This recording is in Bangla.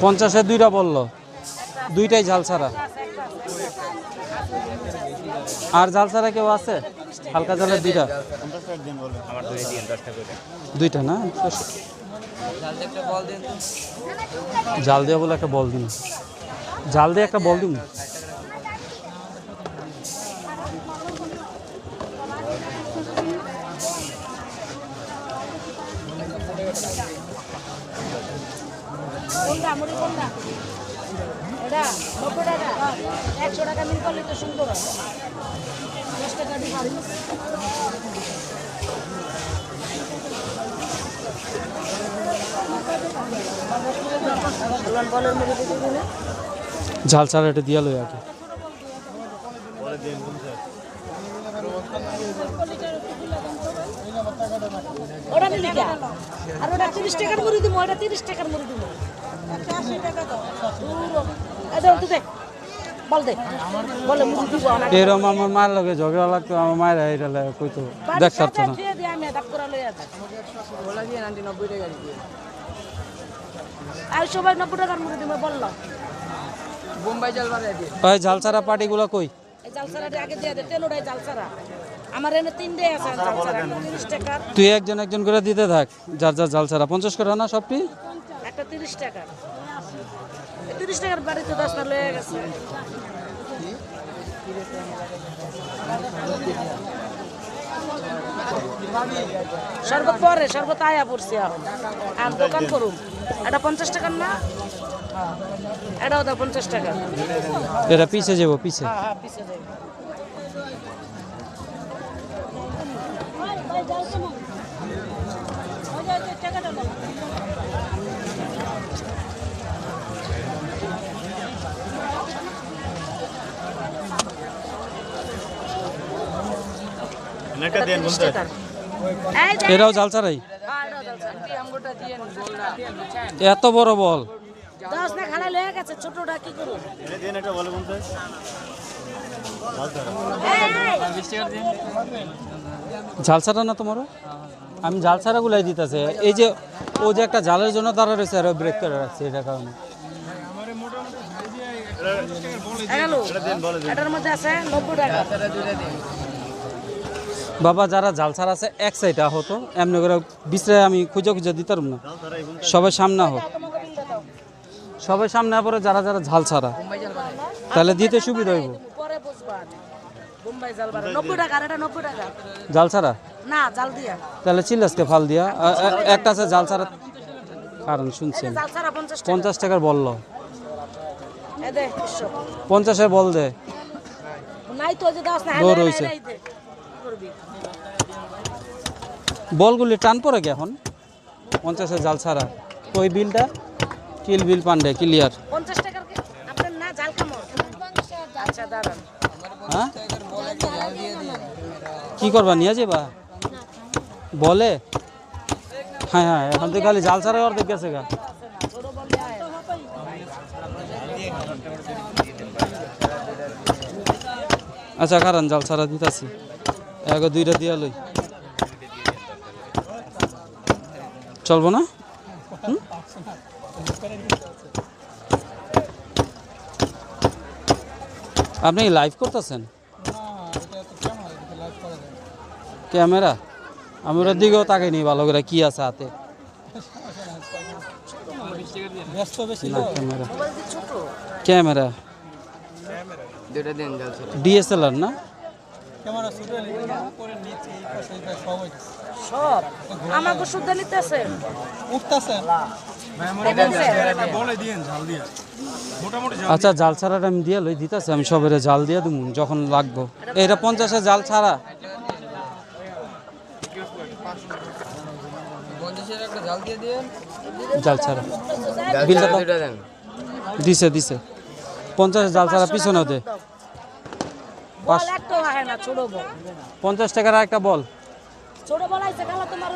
পঞ্চাশের দুইটা বললো, দুইটাই ঝাল ছাড়া। আর ঝাল ছাড়া কেউ আছে? হালকা ঝালের দুইটা, দুইটা না? জাল দিয়ে বলে একটা বল দিন, জাল দিয়ে একটা বল দিন। এটা 90 টাকা, 100 টাকা মিল করলে তো সুন্দর হয়। 10 টাকা দিয়ে বাড়ি। ঝাল ছাড়া এটা দিয়া লই আগে। ওটা নিলি কি? আর ওটা 30 টাকার মুড়ি দিমু, ওটা 30 টাকার মুড়ি দিমু। 80 টাকা দাও। আচ্ছা তুই বল দে। বলে মুড়ি দিব না। এরকম আমার মায়ের লগে ঝগড়া লাগতো, আমার মায়ের এটা কইতো দেখ ছাড়তো না। দিয়ে দি আমি দাপ করে লই আসি। বলা দিয়ে 90 টাকা দিয়ে। আর সবাই 90 টাকার মুড়ি দিমু বললাম। বোম্বাই জাল বাড়াই দে। ওই ঝাল ছাড়া পাটিগুলো কই? এই জাল ছাড়াটা আগে দিয়ে দে, তেলোটাই জাল ছাড়া। আমার এনে 3 আছে জাল ছাড়া, 30 টাকা। তুই একজন একজন করে দিতে থাক, যার যার জাল ছাড়া 50 করে না সবটি? একটা 30 টাকা। 30 টাকার বাড়িতে 10টা লয়ে গেছে। শরবত পরে, শরবত আয়া পড়ছি এখন। আর দোকান করুম। এটা 50 টাকার না? এটাও দাও 50 টাকা। এটা পিছে যাবো, পিছে। হ্যাঁ হ্যাঁ পিছে যাই। এরাও জাল ছাড়াই? এত বড় বল ছোটটা কি করুন? ঝাল ছাড়া না তোমারও? আমি ঝাল ছাড়া গুলাই দিতেছে। এই যে ও যে একটা জালের জন্য তারা রয়েছে, আর ব্রেক করে রাখছে, এটার কারণে। এটার মধ্যে আছে 90 টাকা। বাবা যারা জাল ছাড়া আছে এক সাইডে হতো, এমনি করে বিশ্রায় আমি খুঁজে খুঁজে দিতাম না। সবাই সামনে হোক, সবাই সামনে পরে যারা যারা ঝাল ছাড়া, তাহলে দিতে সুবিধা হইব। পরে বুঝবা বোম্বাই জাল বাড়া 90 টাকা। আর এটা 90 টাকা জাল ছাড়া না, জাল দিয়া। তাহলে চিল্লাসকে ফাল দিয়া একটা আছে জাল ছাড়া। কারণ শুনছেন জাল ছাড়া 50 টাকা। 50 টাকার বলল, এ দে 50-এর বল দে। নাই তো, যে দাস না দৌড় হইছে। হাই দে করবি। বলগুলি টান পড়ে কি এখন? 50-এর জাল ছাড়া ওই বিলটা কিল বিল পান্ডে ক্লিয়ার। 50 টাকার কি আপনার না জাল কেমন? আচ্ছা দাঁড়ান। হ্যাঁ কি করবা, নিয়ে যাবা বলে? হ্যাঁ হ্যাঁ, এখন তো খালি জাল ছাড়া অর্ধেক গেছে গা। আচ্ছা কারণ জাল ছাড়া দিতেছি, এক দুইটা দিয়া লই। চলবো না? আপনি লাইভ করতেছেন? ক্যামেরা আমি ওর দিকেও তাকাইনি ভালো করে, কি আছে হাতে। ক্যামেরা ডিএসএলআর না? সব আমাকে শুদ্ধ নিতেছে উঠতেছে। আচ্ছা জাল ছাড়াটা আমি দিয়ে লই দিতেছি, আমি সবের জাল দিয়ে দেবো যখন লাগবো। এটা 50-এর জাল ছাড়া। জাল ছাড়া বিলটা দিছে দিছে। 50-এর জাল ছাড়া পিছনে দে। 50 টাকার একটা বল। ছোট বল আইছে কালা তোমার